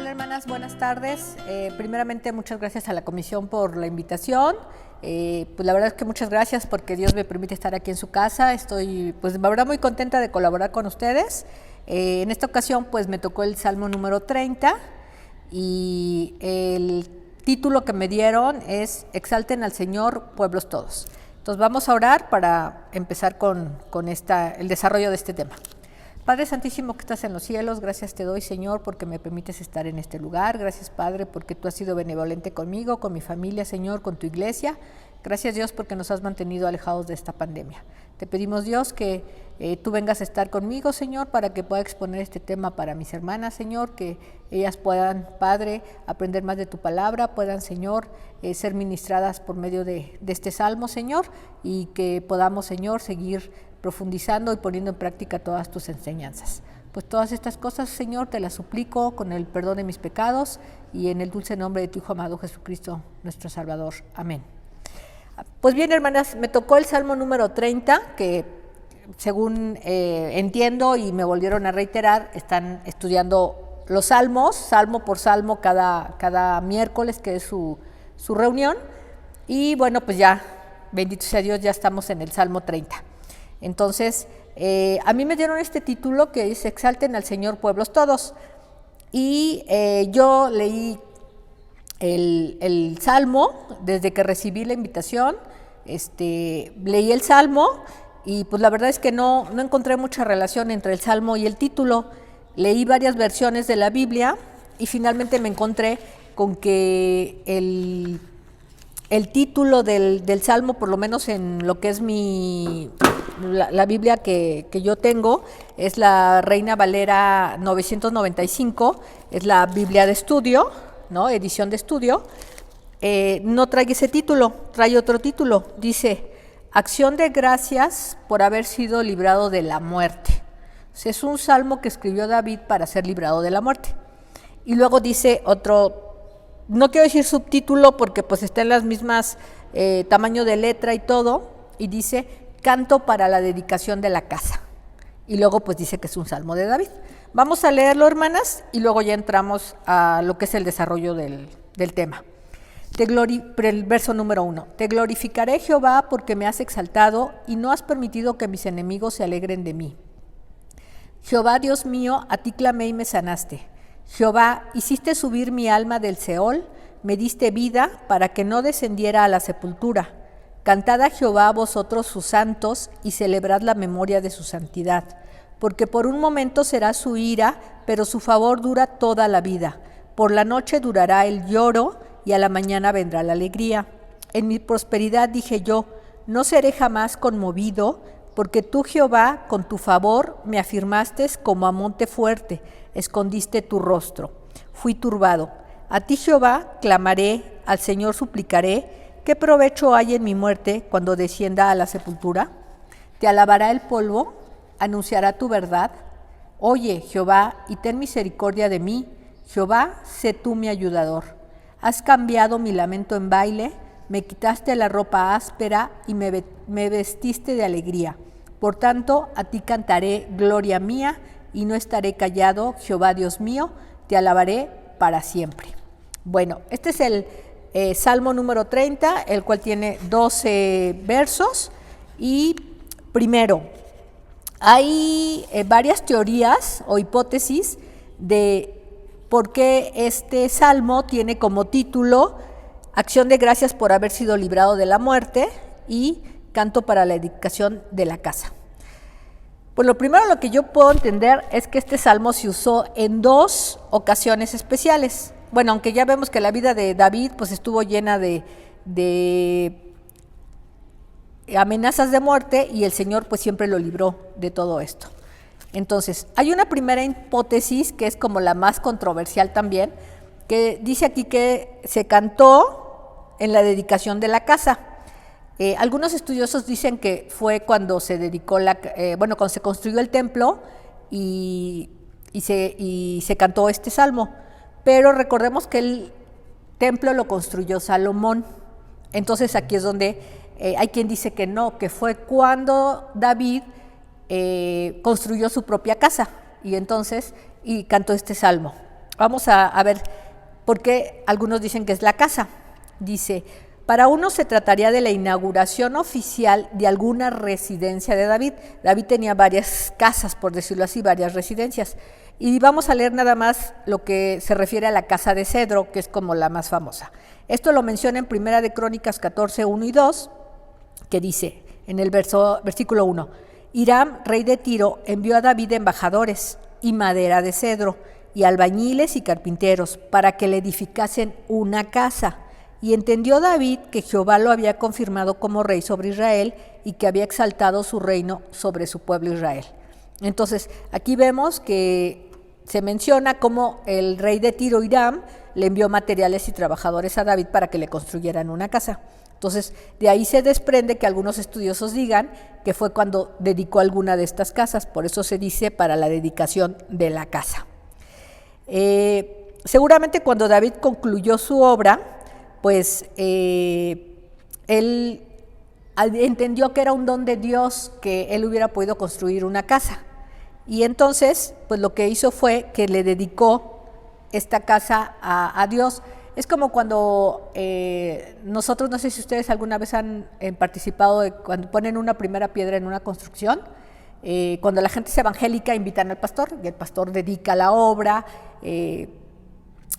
Hola hermanas, buenas tardes. Primeramente muchas gracias a la comisión por la invitación. Pues la verdad es que muchas gracias porque Dios me permite estar aquí en su casa. Estoy pues la verdad muy contenta de colaborar con ustedes. En esta ocasión pues me tocó el Salmo número 30 y el título que me dieron es Exalten al Señor, pueblos todos. Entonces vamos a orar para empezar con el desarrollo de este tema. Padre Santísimo que estás en los cielos, gracias te doy, Señor, porque me permites estar en este lugar. Gracias, Padre, porque tú has sido benevolente conmigo, con mi familia, Señor, con tu iglesia. Gracias, Dios, porque nos has mantenido alejados de esta pandemia. Te pedimos, Dios, que tú vengas a estar conmigo, Señor, para que pueda exponer este tema para mis hermanas, Señor, que ellas puedan, Padre, aprender más de tu palabra, puedan, Señor, ser ministradas por medio de este salmo, Señor, y que podamos, Señor, seguir profundizando y poniendo en práctica todas tus enseñanzas. Pues todas estas cosas, Señor, te las suplico con el perdón de mis pecados y en el dulce nombre de tu Hijo amado Jesucristo, nuestro Salvador. Amén. Pues bien, hermanas, me tocó el Salmo número 30, que según entiendo y me volvieron a reiterar, están estudiando los salmos, salmo por salmo, cada miércoles, que es su reunión. Y bueno, pues ya, bendito sea Dios, ya estamos en el Salmo 30. Entonces, a mí me dieron este título que es Exalten al Señor, pueblos todos. Y yo leí el Salmo desde que recibí la invitación. Leí el Salmo y pues la verdad es que no encontré mucha relación entre el Salmo y el título. Leí varias versiones de la Biblia y finalmente me encontré con que el título del Salmo, por lo menos en lo que es la Biblia que yo tengo, es la Reina Valera 995, es la Biblia de estudio, ¿no? Edición de estudio. No trae ese título, trae otro título, dice, Acción de gracias por haber sido librado de la muerte. O sea, es un salmo que escribió David para ser librado de la muerte. Y luego dice otro, no quiero decir subtítulo porque pues está en las mismas tamaño de letra y todo, y dice canto para la dedicación de la casa. Y luego pues dice que es un salmo de David. Vamos a leerlo, hermanas, y luego ya entramos a lo que es el desarrollo del tema. El verso número 1. Te glorificaré, Jehová, porque me has exaltado y no has permitido que mis enemigos se alegren de mí. Jehová, Dios mío, a ti clamé y me sanaste. Jehová, hiciste subir mi alma del Seol, me diste vida para que no descendiera a la sepultura. Cantad a Jehová vosotros sus santos y celebrad la memoria de su santidad, porque por un momento será su ira, pero su favor dura toda la vida. Por la noche durará el lloro y a la mañana vendrá la alegría. En mi prosperidad dije yo, no seré jamás conmovido, porque tú, Jehová, con tu favor me afirmaste como a monte fuerte, escondiste tu rostro. Fui turbado. A ti, Jehová, clamaré, al Señor suplicaré. ¿Qué provecho hay en mi muerte cuando descienda a la sepultura? Te alabará el polvo, anunciará tu verdad. Oye, Jehová, y ten misericordia de mí. Jehová, sé tú mi ayudador. Has cambiado mi lamento en baile, me quitaste la ropa áspera y me vestiste de alegría. Por tanto, a ti cantaré gloria mía y no estaré callado, Jehová Dios mío, te alabaré para siempre. Bueno, este es el Salmo número 30, el cual tiene 12 versos. Y primero, hay varias teorías o hipótesis de por qué este salmo tiene como título Acción de gracias por haber sido librado de la muerte y Canto para la dedicación de la casa. Pues lo primero lo que yo puedo entender es que este salmo se usó en dos ocasiones especiales. Bueno, aunque ya vemos que la vida de David pues estuvo llena de amenazas de muerte y el Señor pues siempre lo libró de todo esto. Entonces, hay una primera hipótesis que es como la más controversial también, que dice aquí que se cantó en la dedicación de la casa. Algunos estudiosos dicen que fue cuando se dedicó cuando se construyó el templo y se cantó este salmo. Pero recordemos que el templo lo construyó Salomón. Entonces aquí es donde hay quien dice que no, que fue cuando David construyó su propia casa y cantó este salmo. vamos a ver por qué algunos dicen que es la casa. Dice, para unos se trataría de la inauguración oficial de alguna residencia de David. David tenía varias casas, por decirlo así, varias residencias. Y vamos a leer nada más lo que se refiere a la casa de cedro, que es como la más famosa. Esto lo menciona en Primera de Crónicas 14, 1 y 2, que dice, en el versículo 1, Hiram, rey de Tiro, envió a David embajadores y madera de cedro, y albañiles y carpinteros, para que le edificasen una casa. Y entendió David que Jehová lo había confirmado como rey sobre Israel y que había exaltado su reino sobre su pueblo Israel. Entonces, aquí vemos que se menciona cómo el rey de Tiro, Hiram, le envió materiales y trabajadores a David para que le construyeran una casa. Entonces, de ahí se desprende que algunos estudiosos digan que fue cuando dedicó alguna de estas casas, por eso se dice para la dedicación de la casa. Seguramente cuando David concluyó su obra, pues él entendió que era un don de Dios que él hubiera podido construir una casa. Y entonces, pues lo que hizo fue que le dedicó esta casa a Dios. Es como cuando nosotros, no sé si ustedes alguna vez han participado de cuando ponen una primera piedra en una construcción, cuando la gente es evangélica invitan al pastor y el pastor dedica la obra,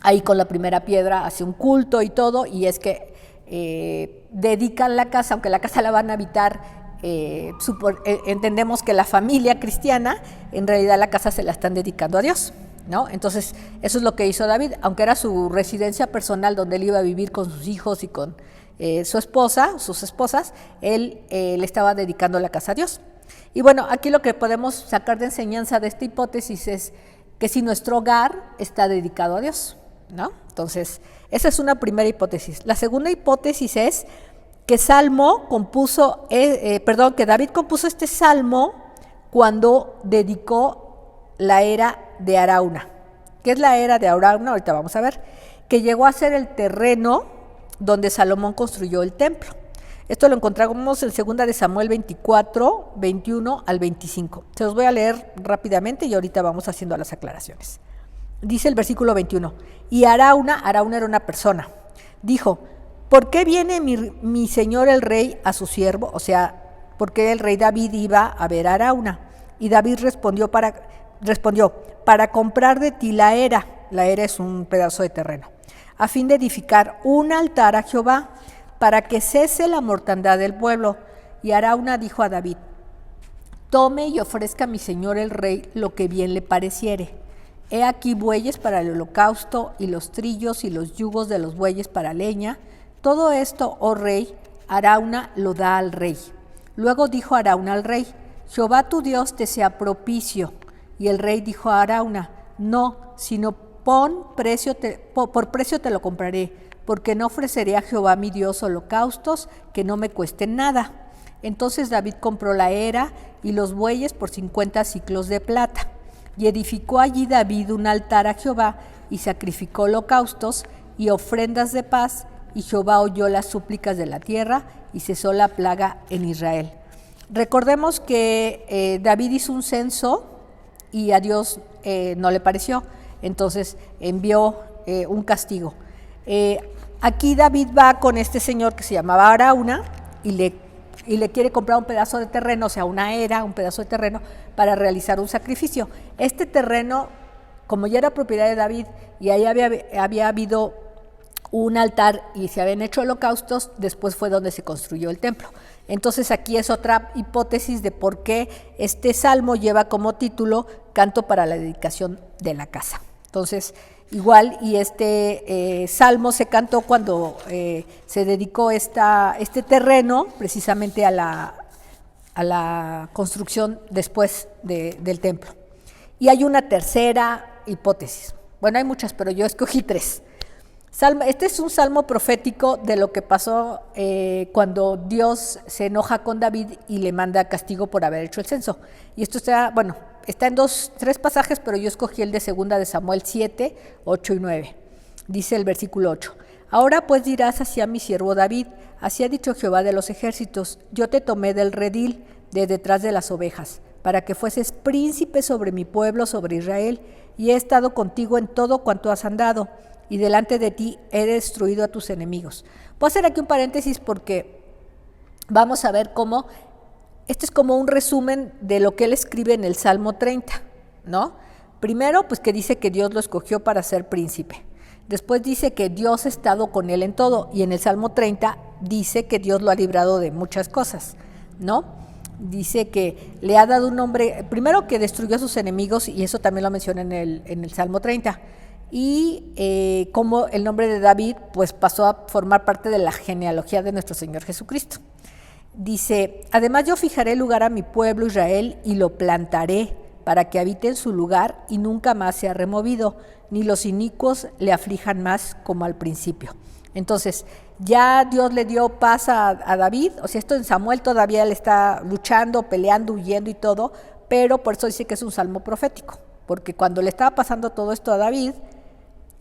ahí con la primera piedra hace un culto y todo, y es que dedican la casa, aunque la casa la van a habitar, entendemos que la familia cristiana, en realidad la casa se la están dedicando a Dios, ¿no? Entonces, eso es lo que hizo David, aunque era su residencia personal donde él iba a vivir con sus hijos y con su esposa, sus esposas, él le estaba dedicando la casa a Dios. Y bueno, aquí lo que podemos sacar de enseñanza de esta hipótesis es que si nuestro hogar está dedicado a Dios, ¿no? Entonces, esa es una primera hipótesis. La segunda hipótesis es que que David compuso este salmo cuando dedicó la era de Arauna. ¿Qué es la era de Arauna? Ahorita vamos a ver. Que llegó a ser el terreno donde Salomón construyó el templo. Esto lo encontramos en 2 de Samuel 24, 21 al 25. Se los voy a leer rápidamente y ahorita vamos haciendo las aclaraciones. Dice el versículo 21, y Arauna era una persona, dijo, ¿por qué viene mi señor el rey a su siervo? O sea, ¿por qué el rey David iba a ver a Arauna? Y David respondió, para comprar de ti la era es un pedazo de terreno, a fin de edificar un altar a Jehová, para que cese la mortandad del pueblo. Y Arauna dijo a David, tome y ofrezca a mi señor el rey lo que bien le pareciere. He aquí bueyes para el holocausto, y los trillos y los yugos de los bueyes para leña. Todo esto, oh rey, Arauna lo da al rey. Luego dijo Arauna al rey, Jehová tu Dios te sea propicio. Y el rey dijo a Arauna, no, sino por precio te lo compraré, porque no ofreceré a Jehová mi Dios holocaustos que no me cuesten nada. Entonces David compró la era y los bueyes por 50 siclos de plata. Y edificó allí David un altar a Jehová, y sacrificó holocaustos y ofrendas de paz, y Jehová oyó las súplicas de la tierra, y cesó la plaga en Israel. Recordemos que David hizo un censo, y a Dios no le pareció, entonces envió un castigo. Aquí David va con este señor que se llamaba Arauna, y le quiere comprar un pedazo de terreno, o sea, una era, un pedazo de terreno, para realizar un sacrificio. Este terreno, como ya era propiedad de David, y ahí había habido un altar y se habían hecho holocaustos, después fue donde se construyó el templo. Entonces aquí es otra hipótesis de por qué este salmo lleva como título Canto para la dedicación de la casa. Entonces, igual, y este salmo se cantó cuando se dedicó este terreno precisamente a la construcción después del templo. Y hay una tercera hipótesis. Bueno, hay muchas, pero yo escogí 3. Este es un salmo profético de lo que pasó cuando Dios se enoja con David y le manda castigo por haber hecho el censo. Y esto está en 3 pasajes, pero yo escogí el de 2 de Samuel 7, 8 y 9. Dice el versículo 8, ahora pues dirás así a mi siervo David, así ha dicho Jehová de los ejércitos, yo te tomé del redil, de detrás de las ovejas, para que fueses príncipe sobre mi pueblo, sobre Israel, y he estado contigo en todo cuanto has andado, y delante de ti he destruido a tus enemigos. Voy a hacer aquí un paréntesis porque vamos a ver cómo, este es como un resumen de lo que él escribe en el Salmo 30, ¿no? Primero, pues que dice que Dios lo escogió para ser príncipe. Después dice que Dios ha estado con él en todo, y en el Salmo 30 dice que Dios lo ha librado de muchas cosas, ¿no? Dice que le ha dado un nombre, primero que destruyó a sus enemigos, y eso también lo menciona en el Salmo 30, y cómo el nombre de David pues pasó a formar parte de la genealogía de nuestro Señor Jesucristo. Dice, además yo fijaré lugar a mi pueblo Israel y lo plantaré para que habite en su lugar y nunca más sea removido, ni los inicuos le aflijan más como al principio. Entonces, ya Dios le dio paz a David, o sea, esto en Samuel todavía él está luchando, peleando, huyendo y todo, pero por eso dice que es un salmo profético, porque cuando le estaba pasando todo esto a David,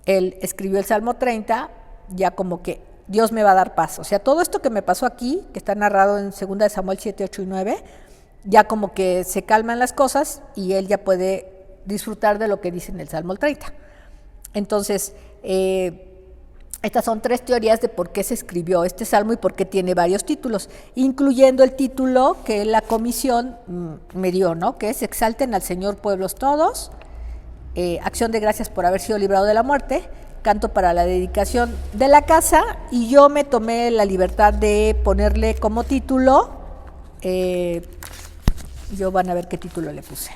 él escribió el Salmo 30, ya como que Dios me va a dar paz. O sea, todo esto que me pasó aquí, que está narrado en 2 de Samuel 7, 8 y 9, ya como que se calman las cosas y él ya puede disfrutar de lo que dice en el Salmo 30. Entonces, estas son 3 teorías de por qué se escribió este salmo y por qué tiene varios títulos, incluyendo el título que la comisión me dio, ¿no? Que es Exalten al Señor pueblos todos, acción de gracias por haber sido librado de la muerte, canto para la dedicación de la casa, y yo me tomé la libertad de ponerle como título, yo van a ver qué título le puse.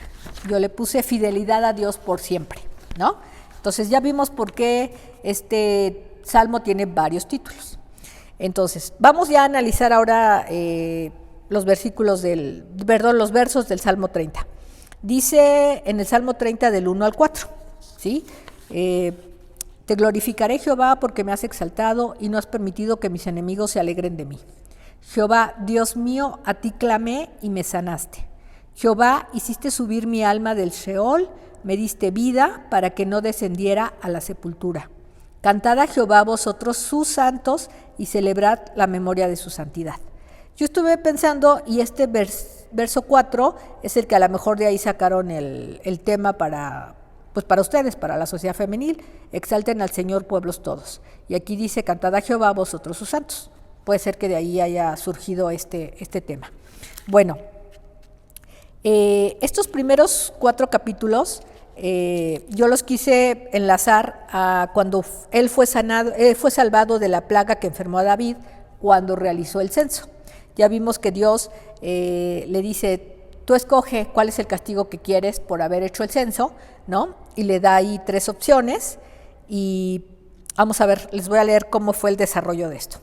Yo le puse Fidelidad a Dios por siempre, ¿no? Entonces ya vimos por qué este salmo tiene varios títulos. Entonces, vamos ya a analizar ahora los versos del Salmo 30. Dice en el Salmo 30 del 1 al 4, ¿sí? Te glorificaré, Jehová, porque me has exaltado y no has permitido que mis enemigos se alegren de mí. Jehová, Dios mío, a ti clamé y me sanaste. Jehová, hiciste subir mi alma del Sheol, me diste vida para que no descendiera a la sepultura. Cantad a Jehová vosotros sus santos y celebrad la memoria de su santidad. Yo estuve pensando, y este verso 4 es el que a lo mejor de ahí sacaron el tema para ustedes, para la sociedad femenil. Exalten al Señor pueblos todos. Y aquí dice, cantad a Jehová vosotros sus santos. Puede ser que de ahí haya surgido este tema. Bueno, estos primeros 4 capítulos yo los quise enlazar a cuando él fue salvado de la plaga que enfermó a David cuando realizó el censo. Ya vimos que Dios le dice, tú escoge cuál es el castigo que quieres por haber hecho el censo, ¿no? Y le da ahí 3 opciones y vamos a ver, les voy a leer cómo fue el desarrollo de esto.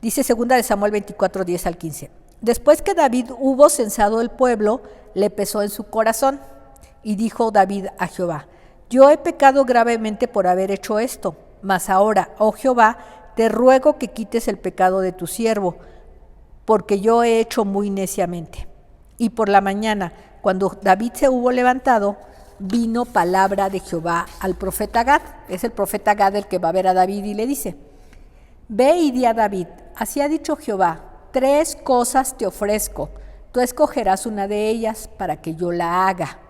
Dice 2 de Samuel 24, 10 al 15. Después que David hubo censado el pueblo, le pesó en su corazón y dijo David a Jehová, yo he pecado gravemente por haber hecho esto, mas ahora, oh Jehová, te ruego que quites el pecado de tu siervo, porque yo he hecho muy neciamente. Y por la mañana, cuando David se hubo levantado, vino palabra de Jehová al profeta Gad. Es el profeta Gad el que va a ver a David y le dice, ve y di a David, así ha dicho Jehová, 3 cosas te ofrezco, tú escogerás una de ellas para que yo la haga.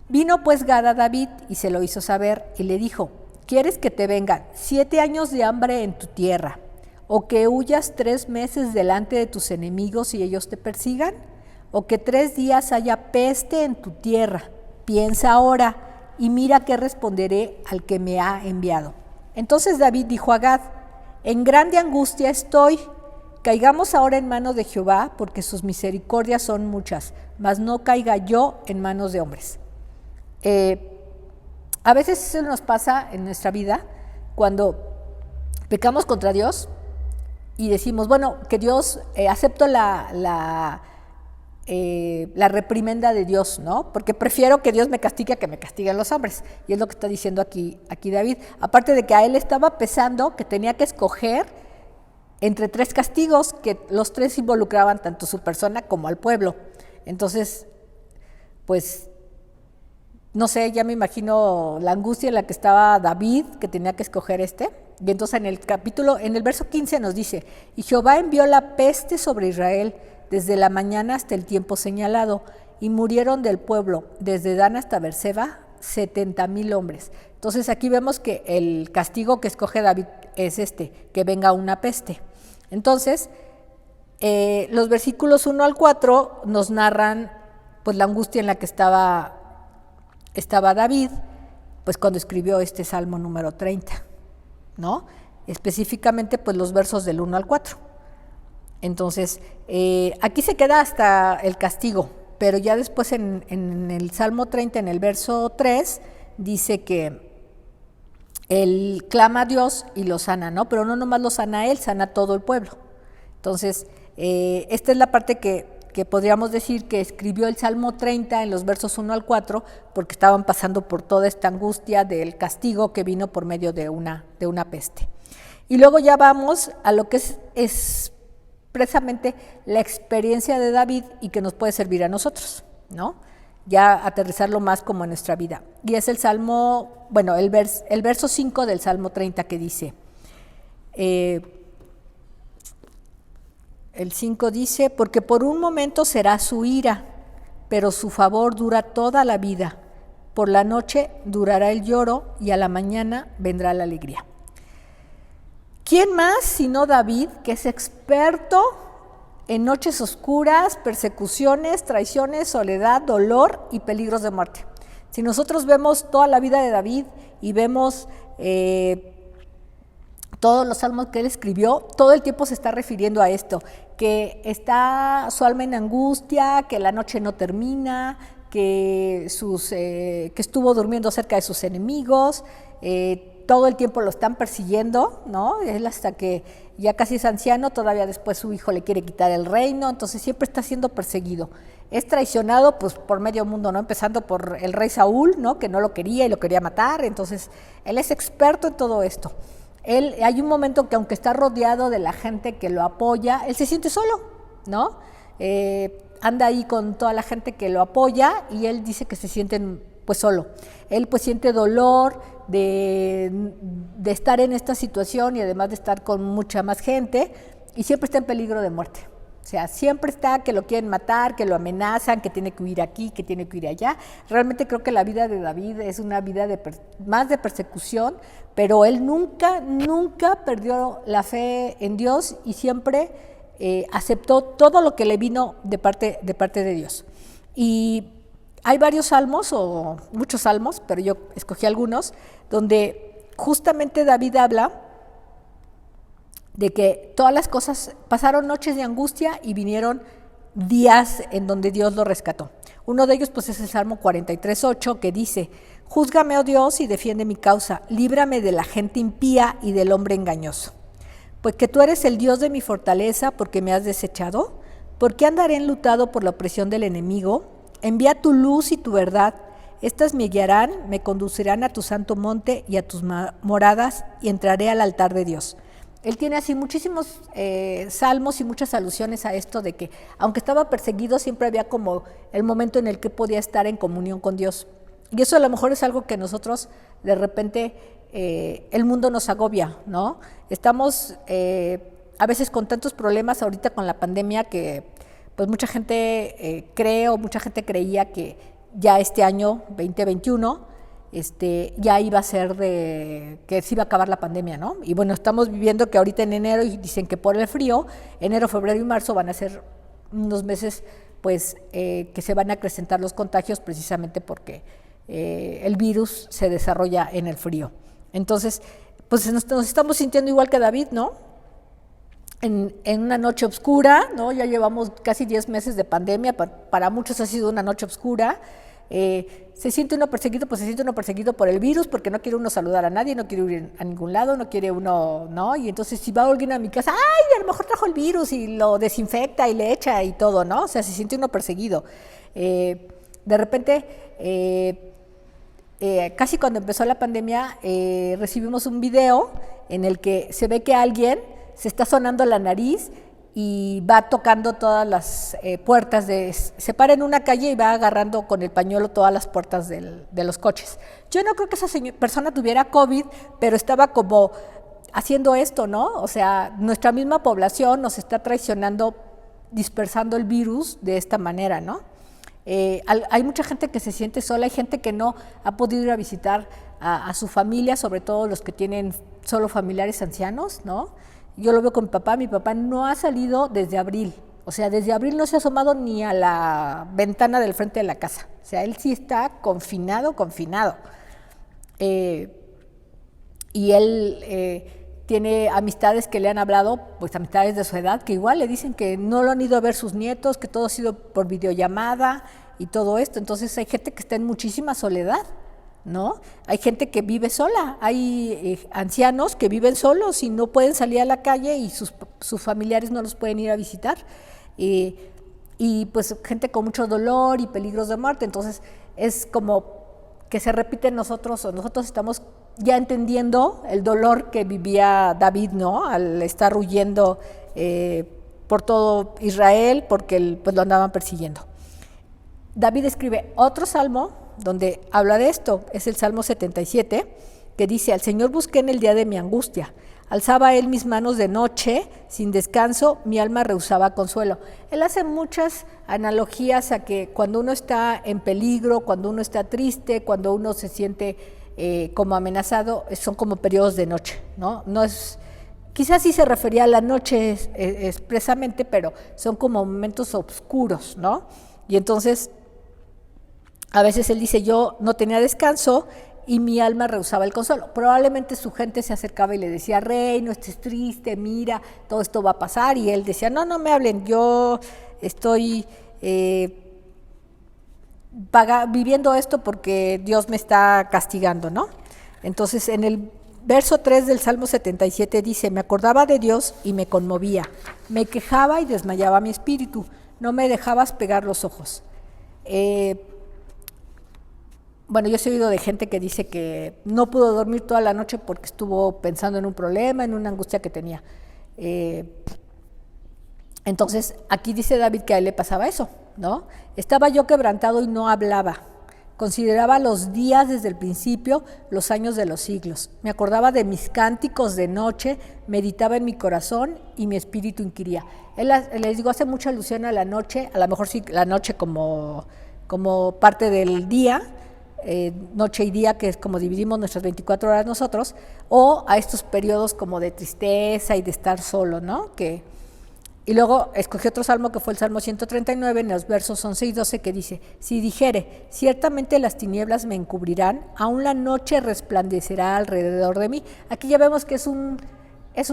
Vino pues Gad a David y se lo hizo saber y le dijo, ¿quieres que te vengan 7 años de hambre en tu tierra, o que huyas 3 meses delante de tus enemigos y ellos te persigan? ¿O que 3 días haya peste en tu tierra? Piensa ahora y mira qué responderé al que me ha enviado. Entonces David dijo a Gad, en grande angustia estoy, caigamos ahora en manos de Jehová, porque sus misericordias son muchas, mas no caiga yo en manos de hombres. A veces eso nos pasa en nuestra vida cuando pecamos contra Dios y decimos, bueno, que Dios, acepto la reprimenda de Dios, ¿no? Porque prefiero que Dios me castigue a que me castiguen los hombres. Y es lo que está diciendo aquí David. Aparte de que a él estaba pesando que tenía que escoger entre 3 castigos, que los 3 involucraban tanto su persona como al pueblo. Entonces, pues, no sé, ya me imagino la angustia en la que estaba David, que tenía que escoger Y entonces en el verso 15 nos dice, y Jehová envió la peste sobre Israel desde la mañana hasta el tiempo señalado, y murieron del pueblo, desde Dan hasta Berseba, 70,000 hombres. Entonces aquí vemos que el castigo que escoge David es que venga una peste. Entonces, los versículos 1 al 4 nos narran pues la angustia en la que estaba David, pues cuando escribió este Salmo número 30, ¿no? Específicamente pues los versos del 1 al 4. Entonces, aquí se queda hasta el castigo, pero ya después en el Salmo 30, en el verso 3, dice que él clama a Dios y lo sana, ¿no? Pero no nomás lo sana él, sana todo el pueblo. Entonces, esta es la parte que podríamos decir que escribió el Salmo 30 en los versos 1 al 4, porque estaban pasando por toda esta angustia del castigo que vino por medio de una peste. Y luego ya vamos a lo que es precisamente la experiencia de David y que nos puede servir a nosotros, ¿no? Ya aterrizarlo más como en nuestra vida. Y es el Salmo, bueno, el verso 5 del Salmo 30 que dice, el 5 dice, porque por un momento será su ira, pero su favor dura toda la vida. Por la noche durará el lloro y a la mañana vendrá la alegría. ¿Quién más sino David, que es experto en noches oscuras, persecuciones, traiciones, soledad, dolor y peligros de muerte? Si nosotros vemos toda la vida de David y vemos todos los salmos que él escribió, todo el tiempo se está refiriendo a esto, que está su alma en angustia, que la noche no termina, que estuvo durmiendo cerca de sus enemigos, todo el tiempo lo están persiguiendo, ¿no? Él hasta que ya casi es anciano, todavía después su hijo le quiere quitar el reino, entonces siempre está siendo perseguido. Es traicionado pues por medio mundo, ¿no? Empezando por el rey Saúl, ¿no? Que no lo quería y lo quería matar, entonces él es experto en todo esto. Hay un momento que aunque está rodeado de la gente que lo apoya, él se siente solo, ¿no? Anda ahí con toda la gente que lo apoya y él dice que se siente pues solo. Él pues siente dolor de estar en esta situación y además de estar con mucha más gente y siempre está en peligro de muerte. O sea, siempre está que lo quieren matar, que lo amenazan, que tiene que huir aquí, que tiene que ir allá. Realmente creo que la vida de David es una vida más de persecución, pero él nunca perdió la fe en Dios y siempre aceptó todo lo que le vino de parte de Dios. Y hay varios salmos, o muchos salmos, pero yo escogí algunos, donde justamente David habla de que todas las cosas, pasaron noches de angustia y vinieron días en donde Dios lo rescató. Uno de ellos pues es el Salmo 43:8 que dice, júzgame, oh Dios, y defiende mi causa, líbrame de la gente impía y del hombre engañoso. Pues que tú eres el Dios de mi fortaleza, porque me has desechado. ¿Por qué andaré enlutado por la opresión del enemigo? Envía tu luz y tu verdad. Estas me guiarán, me conducirán a tu santo monte y a tus moradas, y entraré al altar de Dios. Él tiene así muchísimos salmos y muchas alusiones a esto de que, aunque estaba perseguido, siempre había como el momento en el que podía estar en comunión con Dios. Y eso a lo mejor es algo que nosotros de repente el mundo nos agobia, ¿no? Estamos a veces con tantos problemas ahorita con la pandemia que pues mucha gente cree o mucha gente creía que ya este año 2021 ya iba a ser que se iba a acabar la pandemia, ¿no? Y bueno, estamos viviendo que ahorita en enero, y dicen que por el frío, enero, febrero y marzo van a ser unos meses pues que se van a acrecentar los contagios precisamente porque el virus se desarrolla en el frío. Entonces, pues nos estamos sintiendo igual que David, ¿no? En una noche oscura, ¿no? Ya llevamos casi 10 meses de pandemia, para muchos ha sido una noche oscura. Se siente uno perseguido, pues se siente uno perseguido por el virus, porque no quiere uno saludar a nadie, no quiere ir a ningún lado, no quiere uno, ¿no? Y entonces si va alguien a mi casa, ¡ay! A lo mejor trajo el virus y lo desinfecta y le echa y todo, ¿no? O sea, se siente uno perseguido. De repente, casi cuando empezó la pandemia, recibimos un video en el que se ve que alguien se está sonando la nariz y va tocando todas las puertas, se para en una calle y va agarrando con el pañuelo todas las puertas de los coches. Yo no creo que esa persona tuviera COVID, pero estaba como haciendo esto, ¿no? O sea, nuestra misma población nos está traicionando, dispersando el virus de esta manera, ¿no? Hay mucha gente que se siente sola, hay gente que no ha podido ir a visitar a su familia, sobre todo los que tienen solo familiares ancianos, ¿no? Yo lo veo con mi papá no ha salido desde abril, o sea, desde abril no se ha asomado ni a la ventana del frente de la casa, o sea, él sí está confinado. Y él tiene amistades que le han hablado, pues amistades de su edad, que igual le dicen que no lo han ido a ver sus nietos, que todo ha sido por videollamada y todo esto. Entonces hay gente que está en muchísima soledad, ¿no? Hay gente que vive sola, hay ancianos que viven solos y no pueden salir a la calle y sus familiares no los pueden ir a visitar. Y pues gente con mucho dolor y peligros de muerte. Entonces es como que se repite en nosotros, o nosotros estamos ya entendiendo el dolor que vivía David, ¿no? Al estar huyendo por todo Israel porque pues lo andaban persiguiendo. David escribe otro salmo donde habla de esto, es el Salmo 77, que dice: al Señor busqué en el día de mi angustia, alzaba él mis manos de noche, sin descanso, mi alma rehusaba consuelo. Él hace muchas analogías a que cuando uno está en peligro, cuando uno está triste, cuando uno se siente como amenazado, son como periodos de noche, ¿no? No es, quizás sí se refería a la noche expresamente, pero son como momentos oscuros, ¿no? Y entonces, a veces él dice, yo no tenía descanso y mi alma rehusaba el consuelo. Probablemente su gente se acercaba y le decía, rey, no estés triste, mira, todo esto va a pasar. Y él decía, no me hablen, yo estoy viviendo esto porque Dios me está castigando, ¿no? Entonces, en el verso 3 del Salmo 77 dice, me acordaba de Dios y me conmovía, me quejaba y desmayaba mi espíritu, no me dejabas pegar los ojos. Bueno, yo he oído de gente que dice que no pudo dormir toda la noche porque estuvo pensando en un problema, en una angustia que tenía. Entonces, aquí dice David que a él le pasaba eso, ¿no? Estaba yo quebrantado y no hablaba. Consideraba los días desde el principio, los años de los siglos. Me acordaba de mis cánticos de noche, meditaba en mi corazón y mi espíritu inquiría. Él, les digo, hace mucha alusión a la noche, a lo mejor sí la noche como parte del día, noche y día, que es como dividimos nuestras 24 horas nosotros, o a estos periodos como de tristeza y de estar solo, ¿no? Y luego escogí otro salmo que fue el Salmo 139, en los versos 11 y 12, que dice, si dijere, ciertamente las tinieblas me encubrirán, aún la noche resplandecerá alrededor de mí. Aquí ya vemos que es un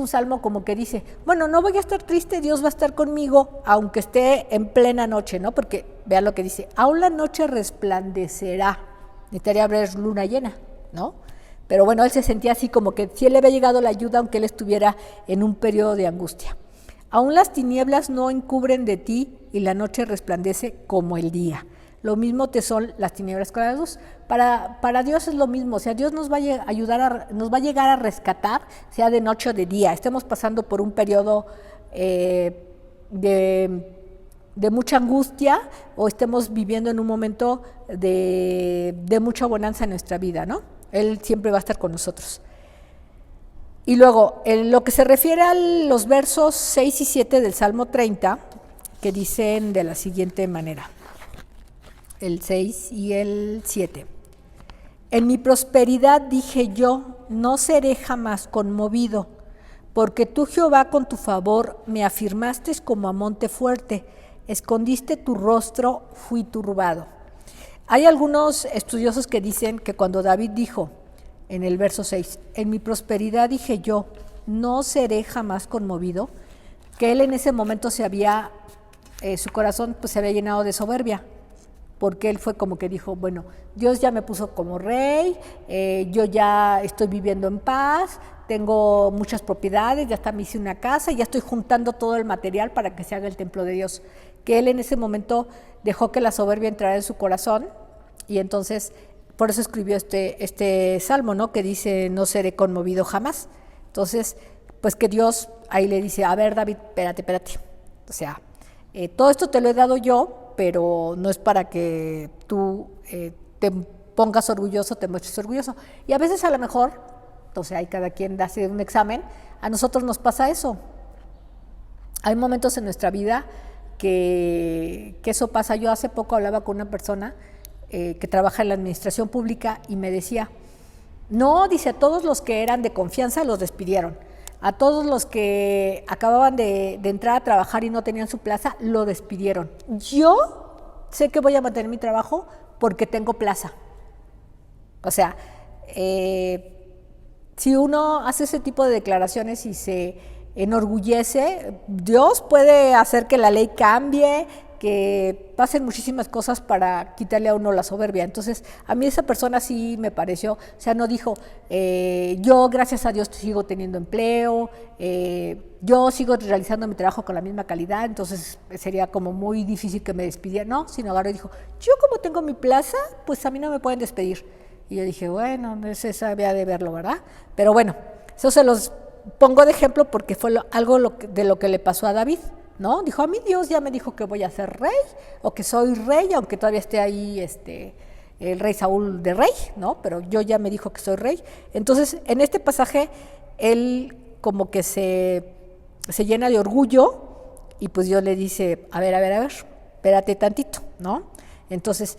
salmo como que dice, bueno, no voy a estar triste, Dios va a estar conmigo, aunque esté en plena noche, ¿no? Porque vean lo que dice, aún la noche resplandecerá. Necesitaría haber luna llena, ¿no? Pero bueno, él se sentía así como que si él le había llegado la ayuda, aunque él estuviera en un periodo de angustia. Aún las tinieblas no encubren de ti y la noche resplandece como el día. Lo mismo te son las tinieblas con la luz. Para Dios es lo mismo, o sea, Dios nos va a ayudar, nos va a llegar a rescatar, sea de noche o de día. Estemos pasando por un periodo de mucha angustia o estemos viviendo en un momento de mucha bonanza en nuestra vida, ¿no? Él siempre va a estar con nosotros. Y luego, en lo que se refiere a los versos 6 y 7 del Salmo 30, que dicen de la siguiente manera, el 6 y el 7. En mi prosperidad dije yo, no seré jamás conmovido, porque tú, Jehová, con tu favor me afirmaste como a monte fuerte, escondiste tu rostro, fui turbado. Hay algunos estudiosos que dicen que cuando David dijo, en el verso 6, en mi prosperidad dije yo, no seré jamás conmovido, que él en ese momento su corazón pues se había llenado de soberbia, porque él fue como que dijo, bueno, Dios ya me puso como rey, yo ya estoy viviendo en paz, tengo muchas propiedades, ya hasta me hice una casa, ya estoy juntando todo el material para que se haga el templo de Dios, que él en ese momento dejó que la soberbia entrara en su corazón y entonces por eso escribió este salmo, ¿no? Que dice, no seré conmovido jamás. Entonces, pues que Dios ahí le dice, a ver, David, espérate. O sea, todo esto te lo he dado yo, pero no es para que tú te pongas orgulloso, te muestres orgulloso. Y a veces a lo mejor, o sea, hay cada quien hace un examen, a nosotros nos pasa eso. Hay momentos en nuestra vida que eso pasa. Yo hace poco hablaba con una persona que trabaja en la administración pública y me decía, no, dice, a todos los que eran de confianza los despidieron, a todos los que acababan de entrar a trabajar y no tenían su plaza, lo despidieron. Yo sé que voy a mantener mi trabajo porque tengo plaza. O sea, si uno hace ese tipo de declaraciones y se enorgullece, Dios puede hacer que la ley cambie, que pasen muchísimas cosas para quitarle a uno la soberbia. Entonces, a mí esa persona sí me pareció, o sea, no dijo, yo gracias a Dios sigo teniendo empleo, yo sigo realizando mi trabajo con la misma calidad, entonces sería como muy difícil que me despidiera, no, sino agarró y dijo, yo como tengo mi plaza, pues a mí no me pueden despedir. Y yo dije, bueno, no sé, sabía de verlo, ¿verdad? Pero bueno, eso se los pongo de ejemplo porque fue algo de lo que le pasó a David, ¿no? Dijo, a mí Dios ya me dijo que voy a ser rey, o que soy rey, aunque todavía esté ahí el rey Saúl de rey, ¿no? Pero yo ya me dijo que soy rey. Entonces, en este pasaje, él como que se llena de orgullo, y pues Dios le dice, a ver, espérate tantito, ¿no? Entonces,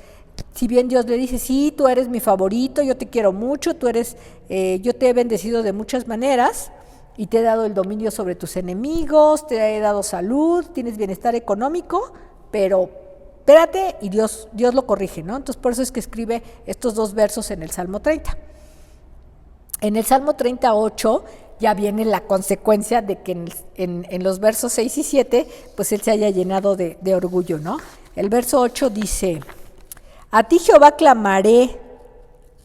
si bien Dios le dice, sí, tú eres mi favorito, yo te quiero mucho, yo te he bendecido de muchas maneras, y te he dado el dominio sobre tus enemigos, te he dado salud, tienes bienestar económico, pero espérate, y Dios lo corrige, ¿no? Entonces por eso es que escribe estos 2 versos en el Salmo 30. En el Salmo 38 ya viene la consecuencia de que en los versos 6 y 7, pues él se haya llenado de orgullo, ¿no? El verso 8 dice, a ti Jehová clamaré,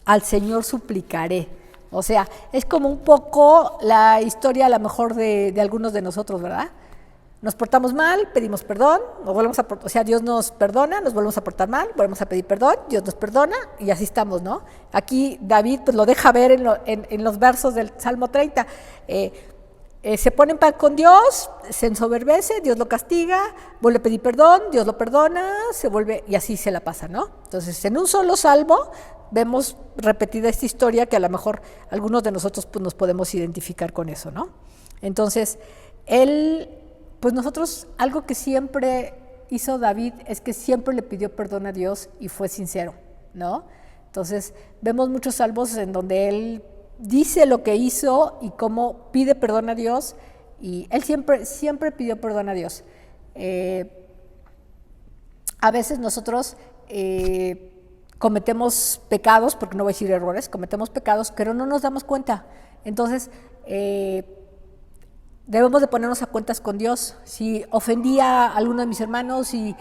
al Señor suplicaré. O sea, es como un poco la historia a lo mejor de algunos de nosotros, ¿verdad? Nos portamos mal, pedimos perdón, Dios nos perdona, nos volvemos a portar mal, volvemos a pedir perdón, Dios nos perdona y así estamos, ¿no? Aquí David pues lo deja ver en los versos del Salmo 30. Se pone en paz con Dios, se ensoberbece, Dios lo castiga, vuelve a pedir perdón, Dios lo perdona, se vuelve y así se la pasa, ¿no? Entonces, en un solo salmo vemos repetida esta historia que a lo mejor algunos de nosotros pues, nos podemos identificar con eso, ¿no? Entonces, pues nosotros, algo que siempre hizo David es que siempre le pidió perdón a Dios y fue sincero, ¿no? Entonces, vemos muchos salmos en donde él dice lo que hizo y cómo pide perdón a Dios, y él siempre pidió perdón a Dios. A veces nosotros cometemos pecados, porque no voy a decir errores, cometemos pecados, pero no nos damos cuenta. Entonces, debemos de ponernos a cuentas con Dios. Si ofendí a alguno de mis hermanos y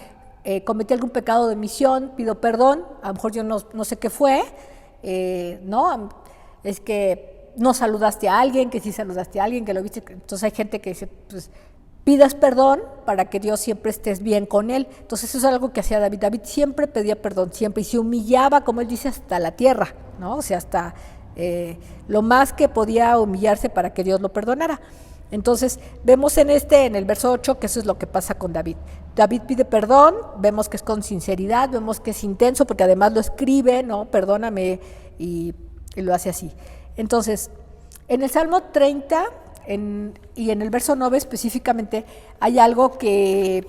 cometí algún pecado de omisión, pido perdón, a lo mejor yo no sé qué fue, ¿no? Es que no saludaste a alguien, que sí saludaste a alguien, que lo viste. Entonces hay gente que dice, pues pidas perdón para que Dios siempre estés bien con él. Entonces eso es algo que hacía David. David siempre pedía perdón, siempre, y se humillaba, como él dice, hasta la tierra, ¿no? O sea, hasta lo más que podía humillarse para que Dios lo perdonara. Entonces vemos en el verso 8, que eso es lo que pasa con David. David pide perdón, vemos que es con sinceridad, vemos que es intenso, porque además lo escribe, ¿no? Perdóname, y lo hace así. Entonces, en el Salmo 30 y en el verso 9 específicamente, hay algo que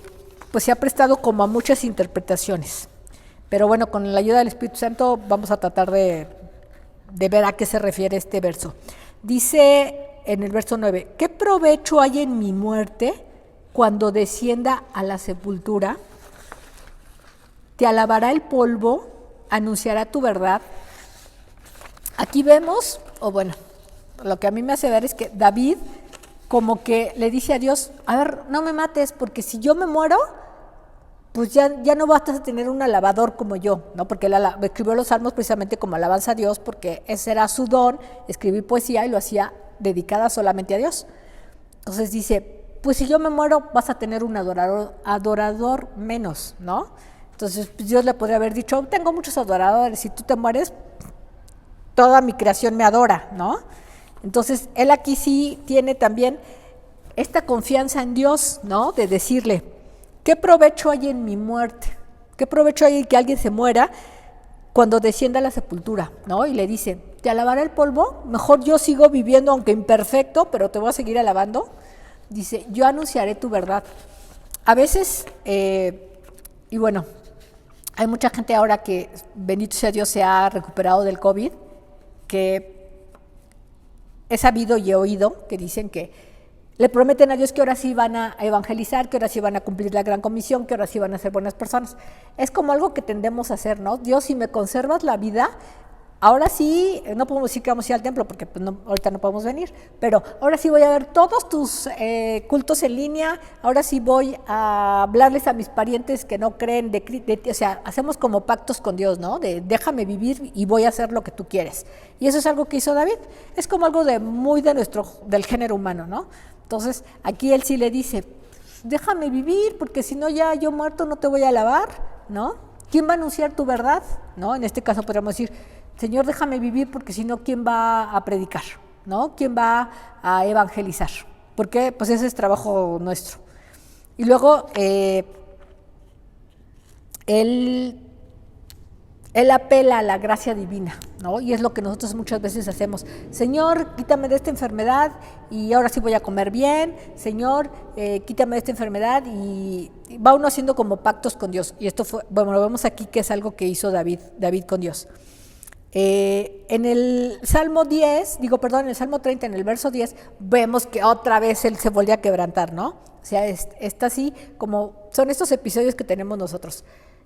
pues se ha prestado como a muchas interpretaciones. Pero bueno, con la ayuda del Espíritu Santo vamos a tratar de ver a qué se refiere este verso. Dice en el verso 9, ¿qué provecho hay en mi muerte cuando descienda a la sepultura? Te alabará el polvo, anunciará tu verdad. Aquí vemos, lo que a mí me hace ver es que David como que le dice a Dios, a ver, no me mates, porque si yo me muero, pues ya no vas a tener un alabador como yo, ¿no? Porque él escribió los salmos precisamente como alabanza a Dios, porque ese era su don, escribir poesía, y lo hacía dedicada solamente a Dios. Entonces dice, pues si yo me muero, vas a tener un adorador menos, ¿no? Entonces pues Dios le podría haber dicho, tengo muchos adoradores, si tú te mueres, toda mi creación me adora, ¿no? Entonces, él aquí sí tiene también esta confianza en Dios, ¿no? De decirle, ¿qué provecho hay en mi muerte? ¿Qué provecho hay en que alguien se muera cuando descienda a la sepultura, ¿no? Y le dice, ¿te alabará el polvo? Mejor yo sigo viviendo, aunque imperfecto, pero te voy a seguir alabando. Dice, yo anunciaré tu verdad. a veces, y bueno, hay mucha gente ahora que, bendito sea Dios, se ha recuperado del COVID, que he sabido y he oído que dicen que le prometen a Dios que ahora sí van a evangelizar, que ahora sí van a cumplir la gran comisión, que ahora sí van a ser buenas personas. Es como algo que tendemos a hacer, ¿no? Dios, si me conservas la vida, ahora sí, no podemos decir que vamos a ir al templo porque pues no, ahorita no podemos venir, pero ahora sí voy a ver todos tus cultos en línea, ahora sí voy a hablarles a mis parientes que no creen de ti, o sea, hacemos como pactos con Dios, ¿no? De déjame vivir y voy a hacer lo que tú quieres. Y eso es algo que hizo David, es como algo de muy del género humano, ¿no? Entonces, aquí él sí le dice, déjame vivir, porque si no ya yo muerto no te voy a alabar, ¿no? ¿Quién va a anunciar tu verdad? ¿No? En este caso podríamos decir, Señor, déjame vivir, porque si no, ¿quién va a predicar? ¿No? ¿Quién va a evangelizar? Porque pues ese es trabajo nuestro. Y luego, él apela a la gracia divina, ¿no? Y es lo que nosotros muchas veces hacemos. Señor, quítame de esta enfermedad y ahora sí voy a comer bien. Señor, quítame de esta enfermedad, y va uno haciendo como pactos con Dios. Y esto fue, bueno, lo vemos aquí que es algo que hizo David con Dios. En el Salmo 30, en el verso 10, vemos que otra vez él se volvió a quebrantar, ¿no? O sea, está así como son estos episodios que tenemos nosotros.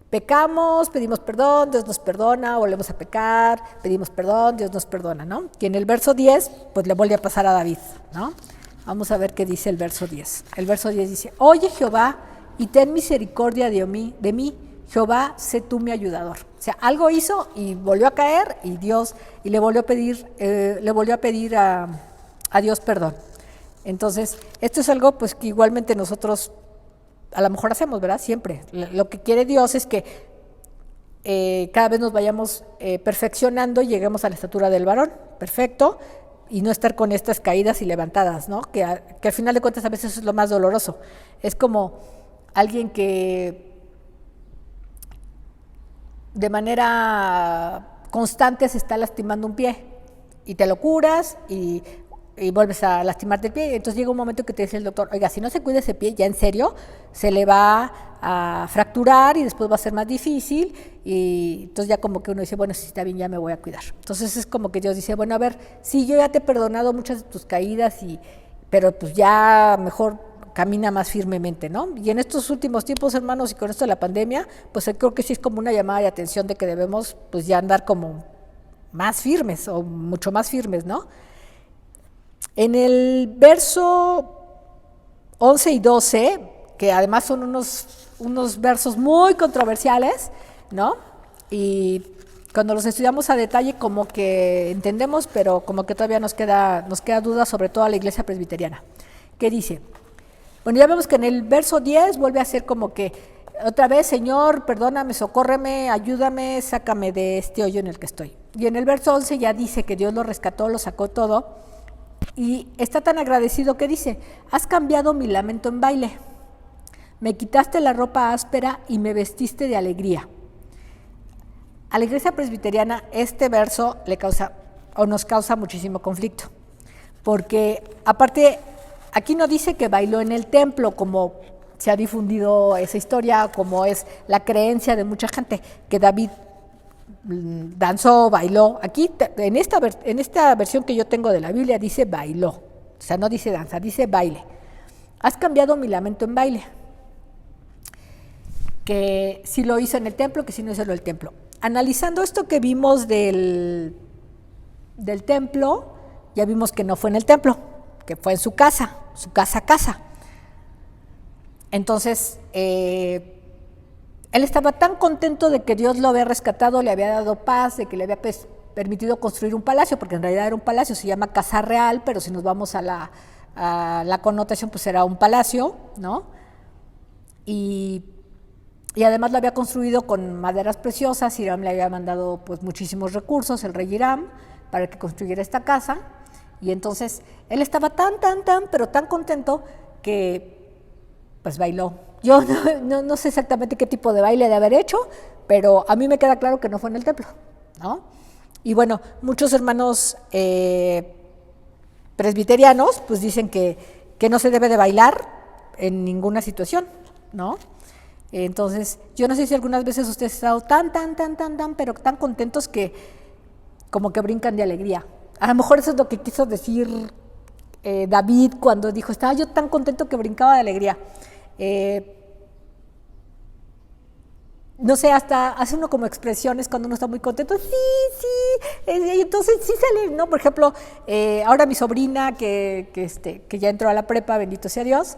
Pecamos, pedimos perdón, Dios nos perdona, volvemos a pecar, pedimos perdón, Dios nos perdona, ¿no? Y en el verso 10, pues le vuelve a pasar a David, ¿no? Vamos a ver qué dice el verso 10. El verso 10 dice, oye Jehová, y ten misericordia de mí, Jehová, sé tú mi ayudador. O sea, algo hizo y volvió a caer, y le volvió a pedir a Dios perdón. Entonces, esto es algo pues que igualmente nosotros a lo mejor hacemos, ¿verdad? Siempre. Lo que quiere Dios es que cada vez nos vayamos perfeccionando y lleguemos a la estatura del varón, perfecto, y no estar con estas caídas y levantadas, ¿no? Que al final de cuentas a veces es lo más doloroso. Es como alguien que de manera constante se está lastimando un pie y te lo curas y vuelves a lastimarte el pie. Entonces llega un momento que te dice el doctor, oiga, si no se cuida ese pie, ya en serio, se le va a fracturar y después va a ser más difícil, y entonces ya como que uno dice, bueno, si está bien, ya me voy a cuidar. Entonces es como que Dios dice, bueno, a ver, sí, yo ya te he perdonado muchas de tus caídas, pero pues ya mejor camina más firmemente, ¿no? Y en estos últimos tiempos, hermanos, y con esto de la pandemia, pues creo que sí es como una llamada de atención de que debemos pues ya andar como más firmes o mucho más firmes, ¿no? En el verso 11 y 12, que además son unos versos muy controversiales, ¿no? Y cuando los estudiamos a detalle como que entendemos, pero como que todavía nos queda duda, sobre todo a la iglesia presbiteriana. ¿Qué dice? Bueno, ya vemos que en el verso 10 vuelve a ser como que otra vez, Señor, perdóname, socórreme, ayúdame, sácame de este hoyo en el que estoy. Y en el verso 11 ya dice que Dios lo rescató, lo sacó todo, y está tan agradecido que dice, has cambiado mi lamento en baile, me quitaste la ropa áspera y me vestiste de alegría. A la iglesia presbiteriana este verso nos causa muchísimo conflicto, porque aparte aquí no dice que bailó en el templo, como se ha difundido esa historia, como es la creencia de mucha gente, que David danzó, bailó. Aquí, en esta versión que yo tengo de la Biblia, dice bailó. O sea, no dice danza, dice baile. Has cambiado mi lamento en baile. Que sí lo hizo en el templo, que sí no hizo en el templo. Analizando esto que vimos del templo, ya vimos que no fue en el templo, que fue en su casa. Entonces, él estaba tan contento de que Dios lo había rescatado, le había dado paz, de que le había permitido construir un palacio, porque en realidad era un palacio, se llama Casa Real, pero si nos vamos a la connotación, pues era un palacio, ¿no? Y además lo había construido con maderas preciosas. Hiram le había mandado pues muchísimos recursos, el rey Hiram, para que construyera esta casa. Y entonces él estaba pero tan contento que pues bailó. Yo no sé exactamente qué tipo de baile de haber hecho, pero a mí me queda claro que no fue en el templo, ¿no? Y bueno, muchos hermanos presbiterianos pues dicen que no se debe de bailar en ninguna situación, ¿no? Entonces, yo no sé si algunas veces ustedes han estado pero tan contentos que como que brincan de alegría. A lo mejor eso es lo que quiso decir David cuando dijo, estaba yo tan contento que brincaba de alegría. No sé, hasta hace uno como expresiones cuando uno está muy contento, entonces sí sale, ¿no? Por ejemplo, ahora mi sobrina que ya entró a la prepa, bendito sea Dios,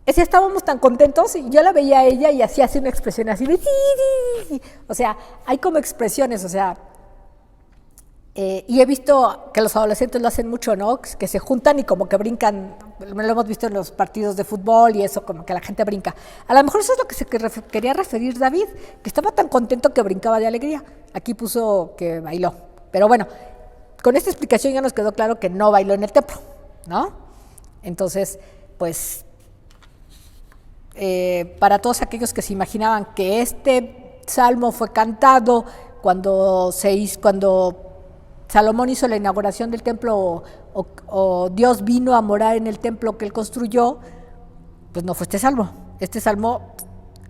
estábamos tan contentos y yo la veía a ella y así hace una expresión así de sí. O sea, hay como expresiones, o sea, y he visto que los adolescentes lo hacen mucho, ¿no? Que se juntan y como que brincan, lo hemos visto en los partidos de fútbol y eso, como que la gente brinca. A lo mejor eso es lo que se quería referir David, que estaba tan contento que brincaba de alegría. Aquí puso que bailó. Pero bueno, con esta explicación ya nos quedó claro que no bailó en el templo, ¿no? Entonces, pues, para todos aquellos que se imaginaban que este salmo fue cantado cuando Salomón hizo la inauguración del templo o Dios vino a morar en el templo que él construyó, pues no fue este salmo. Este salmo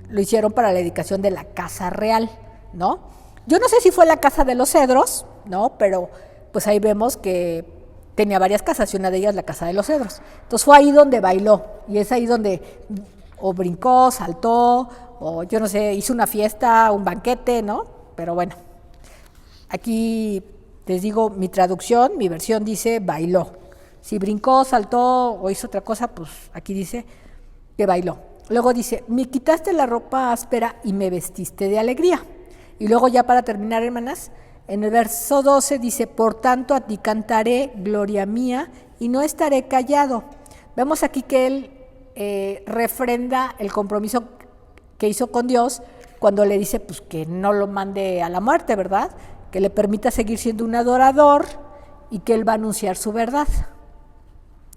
lo hicieron para la dedicación de la casa real, ¿no? Yo no sé si fue la casa de los cedros, ¿no? Pero pues ahí vemos que tenía varias casas y una de ellas la casa de los cedros. Entonces fue ahí donde bailó y es ahí donde o brincó, saltó, o yo no sé, hizo una fiesta, un banquete, ¿no? Pero bueno, aquí les digo, mi traducción, mi versión dice bailó. Si brincó, saltó o hizo otra cosa, pues aquí dice que bailó. Luego dice, me quitaste la ropa áspera y me vestiste de alegría. Y luego ya para terminar, hermanas, en el verso 12 dice, por tanto a ti cantaré, gloria mía, y no estaré callado. Vemos aquí que él refrenda el compromiso que hizo con Dios cuando le dice pues que no lo mande a la muerte, ¿verdad? Que le permita seguir siendo un adorador y que él va a anunciar su verdad.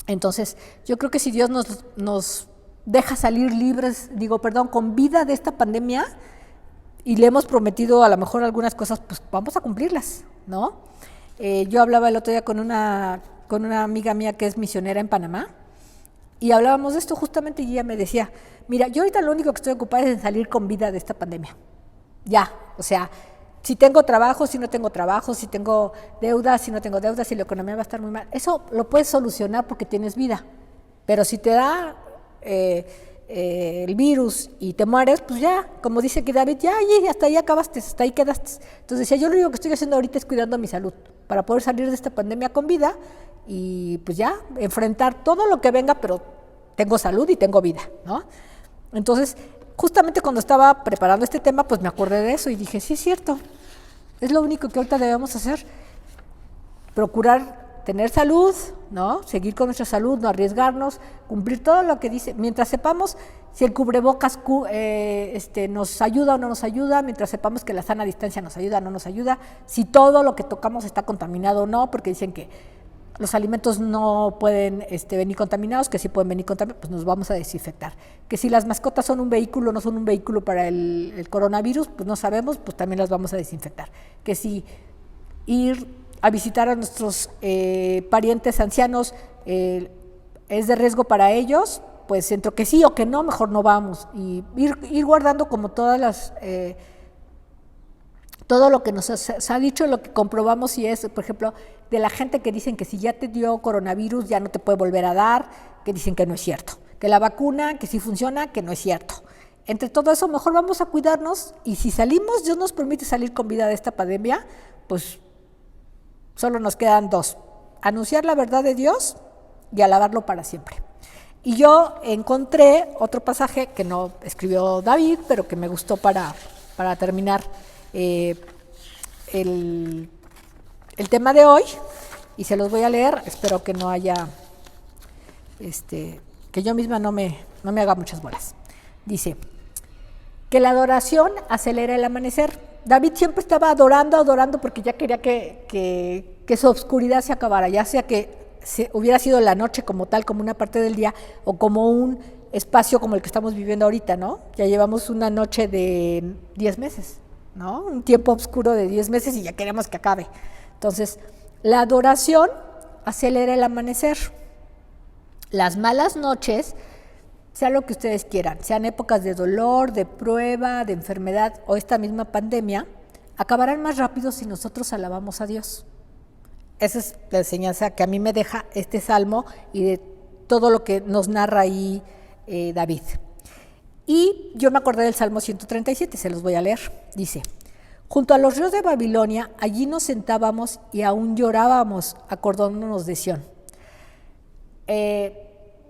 Entonces, yo creo que si Dios nos deja salir libres, con vida de esta pandemia y le hemos prometido a lo mejor algunas cosas, pues vamos a cumplirlas, ¿no? Yo hablaba el otro día con una amiga mía que es misionera en Panamá y hablábamos de esto justamente y ella me decía, mira, yo ahorita lo único que estoy ocupada es en salir con vida de esta pandemia. Ya, o sea, si tengo trabajo, si no tengo trabajo, si tengo deudas, si no tengo deudas, si la economía va a estar muy mal. Eso lo puedes solucionar porque tienes vida. Pero si te da el virus y te mueres, pues ya, como dice aquí David, ya, hasta ahí acabaste, hasta ahí quedaste. Entonces decía, yo lo único que estoy haciendo ahorita es cuidando mi salud para poder salir de esta pandemia con vida y pues ya, enfrentar todo lo que venga, pero tengo salud y tengo vida, ¿no? Entonces, justamente cuando estaba preparando este tema, pues me acordé de eso y dije, sí es cierto, es lo único que ahorita debemos hacer, procurar tener salud, ¿no? Seguir con nuestra salud, no arriesgarnos, cumplir todo lo que dice, mientras sepamos si el cubrebocas nos ayuda o no nos ayuda, mientras sepamos que la sana distancia nos ayuda o no nos ayuda, si todo lo que tocamos está contaminado o no, porque dicen que los alimentos no pueden venir contaminados, que sí pueden venir contaminados, pues nos vamos a desinfectar. Que si las mascotas son un vehículo, no son un vehículo para el coronavirus, pues no sabemos, pues también las vamos a desinfectar. Que si ir a visitar a nuestros parientes ancianos es de riesgo para ellos, pues entre que sí o que no, mejor no vamos. Y ir guardando como todas las... todo lo que nos ha dicho, lo que comprobamos y es, por ejemplo, de la gente que dicen que si ya te dio coronavirus ya no te puede volver a dar, que dicen que no es cierto, que la vacuna, que sí funciona, que no es cierto. Entre todo eso, mejor vamos a cuidarnos y si salimos, Dios nos permite salir con vida de esta pandemia, pues solo nos quedan dos, anunciar la verdad de Dios y alabarlo para siempre. Y yo encontré otro pasaje que no escribió David, pero que me gustó para terminar el tema de hoy y se los voy a leer, espero que no haya que yo misma no me haga muchas bolas. Dice que la adoración acelera el amanecer. David siempre estaba adorando porque ya quería que su oscuridad se acabara, ya sea que hubiera sido la noche como tal, como una parte del día o como un espacio como el que estamos viviendo ahorita, ¿no? Ya llevamos una noche de 10 meses, ¿no? Un tiempo oscuro de 10 meses y ya queremos que acabe. Entonces, la adoración acelera el amanecer. Las malas noches sea lo que ustedes quieran, sean épocas de dolor, de prueba, de enfermedad o esta misma pandemia, acabarán más rápido si nosotros alabamos a Dios. Esa es la enseñanza que a mí me deja este salmo y de todo lo que nos narra ahí David. Y yo me acordé del Salmo 137, se los voy a leer. Dice: junto a los ríos de Babilonia, allí nos sentábamos y aún llorábamos, acordándonos de Sión.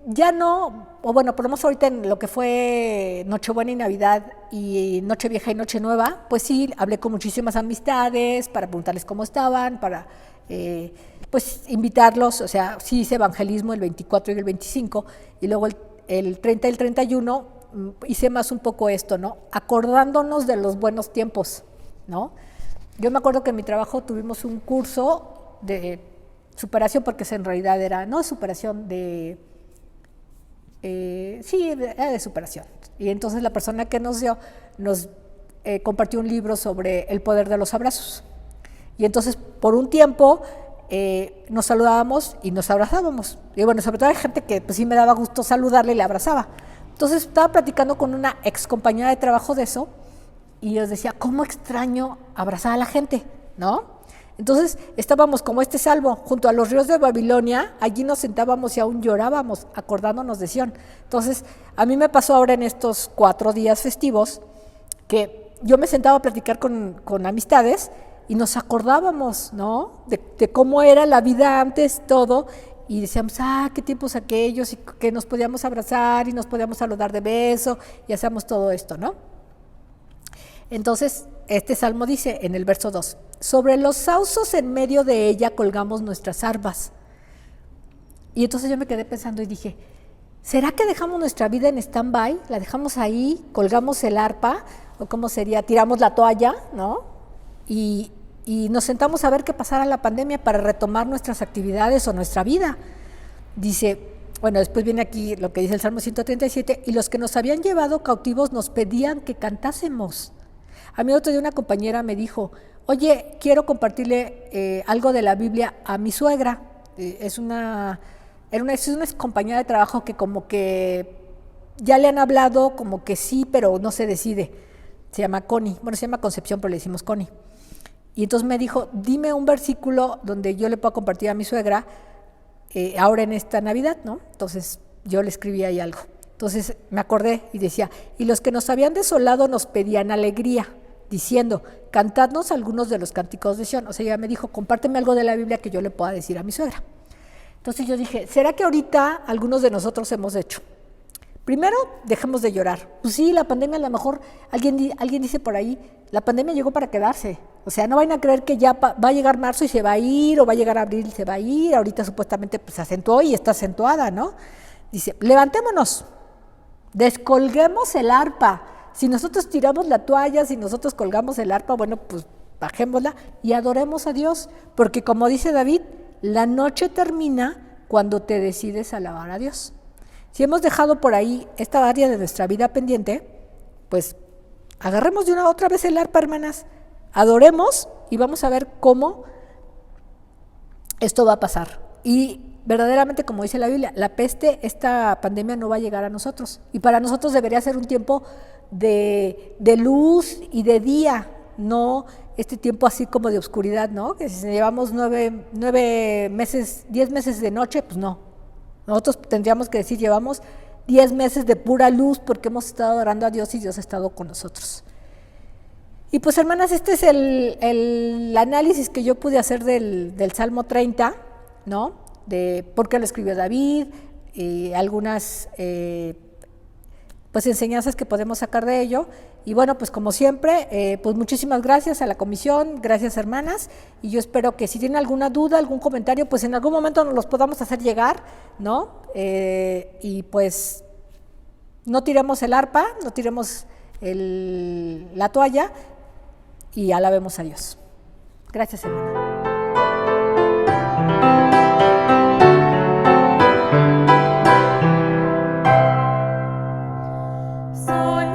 Ya no, o bueno, por lo menos ahorita en lo que fue Nochebuena y Navidad y Nochevieja y Nochenueva, pues sí, hablé con muchísimas amistades para preguntarles cómo estaban, para pues invitarlos, o sea, sí hice evangelismo el 24 y el 25, y luego el 30 y el 31 hice más un poco esto, ¿no? Acordándonos de los buenos tiempos, ¿no? Yo me acuerdo que en mi trabajo tuvimos un curso de superación, porque en realidad era, no superación de... sí, era de superación. Y entonces la persona que nos dio nos compartió un libro sobre el poder de los abrazos. Y entonces por un tiempo nos saludábamos y nos abrazábamos. Y bueno, sobre todo hay gente que pues sí me daba gusto saludarle y le abrazaba. Entonces estaba platicando con una ex compañera de trabajo de eso y yo decía, ¿cómo extraño abrazar a la gente? ¿No? Entonces estábamos como este salmo, junto a los ríos de Babilonia, allí nos sentábamos y aún llorábamos, acordándonos de Sión. Entonces, a mí me pasó ahora en estos 4 días festivos que yo me sentaba a platicar con amistades y nos acordábamos, ¿no? De cómo era la vida antes, todo, y decíamos, qué tiempos aquellos, y que nos podíamos abrazar y nos podíamos saludar de beso y hacíamos todo esto, ¿no? Entonces, este salmo dice en el verso 2, sobre los sauces en medio de ella colgamos nuestras arpas. Y entonces yo me quedé pensando y dije, ¿será que dejamos nuestra vida en stand-by? ¿La dejamos ahí? ¿Colgamos el arpa? ¿O cómo sería? ¿Tiramos la toalla? ¿No? Y nos sentamos a ver qué pasara la pandemia para retomar nuestras actividades o nuestra vida. Dice, bueno, después viene aquí lo que dice el Salmo 137, y los que nos habían llevado cautivos nos pedían que cantásemos. A mí otro día una compañera me dijo, oye, quiero compartirle algo de la Biblia a mi suegra. Es una compañera de trabajo que como que ya le han hablado, como que sí, pero no se decide. Se llama Connie, bueno, se llama Concepción, pero le decimos Connie. Y entonces me dijo, dime un versículo donde yo le pueda compartir a mi suegra ahora en esta Navidad, ¿no? Entonces yo le escribí ahí algo. Entonces me acordé y decía, y los que nos habían desolado nos pedían alegría, diciendo, cantadnos algunos de los cánticos de Sión. O sea, ella me dijo, compárteme algo de la Biblia que yo le pueda decir a mi suegra. Entonces yo dije, ¿será que ahorita algunos de nosotros hemos hecho? Primero, dejemos de llorar. Pues sí, la pandemia a lo mejor, alguien dice por ahí, la pandemia llegó para quedarse. O sea, no vayan a creer que ya va a llegar marzo y se va a ir, o va a llegar abril y se va a ir. Ahorita supuestamente pues, se acentuó y está acentuada, ¿no? Dice, levantémonos, descolguemos el arpa. Si nosotros tiramos la toalla, si nosotros colgamos el arpa, bueno, pues bajémosla y adoremos a Dios. Porque como dice David, la noche termina cuando te decides alabar a Dios. Si hemos dejado por ahí esta área de nuestra vida pendiente, pues agarremos de una otra vez el arpa, hermanas, adoremos y vamos a ver cómo esto va a pasar. Y verdaderamente, como dice la Biblia, la peste, esta pandemia no va a llegar a nosotros. Y para nosotros debería ser un tiempo de luz y de día, no este tiempo así como de oscuridad, ¿no? Que si llevamos 9 meses, 10 meses de noche, pues no. Nosotros tendríamos que decir, llevamos 10 meses de pura luz porque hemos estado adorando a Dios y Dios ha estado con nosotros. Y pues hermanas, este es el análisis que yo pude hacer del Salmo 30, ¿no? De por qué lo escribió David, algunas pues enseñanzas que podemos sacar de ello. Y bueno, pues como siempre, pues muchísimas gracias a la comisión, gracias hermanas, y yo espero que si tienen alguna duda, algún comentario, pues en algún momento nos los podamos hacer llegar, ¿no? Y pues no tiremos el arpa, no tiremos la toalla y alabemos a Dios. Gracias, hermana. Soy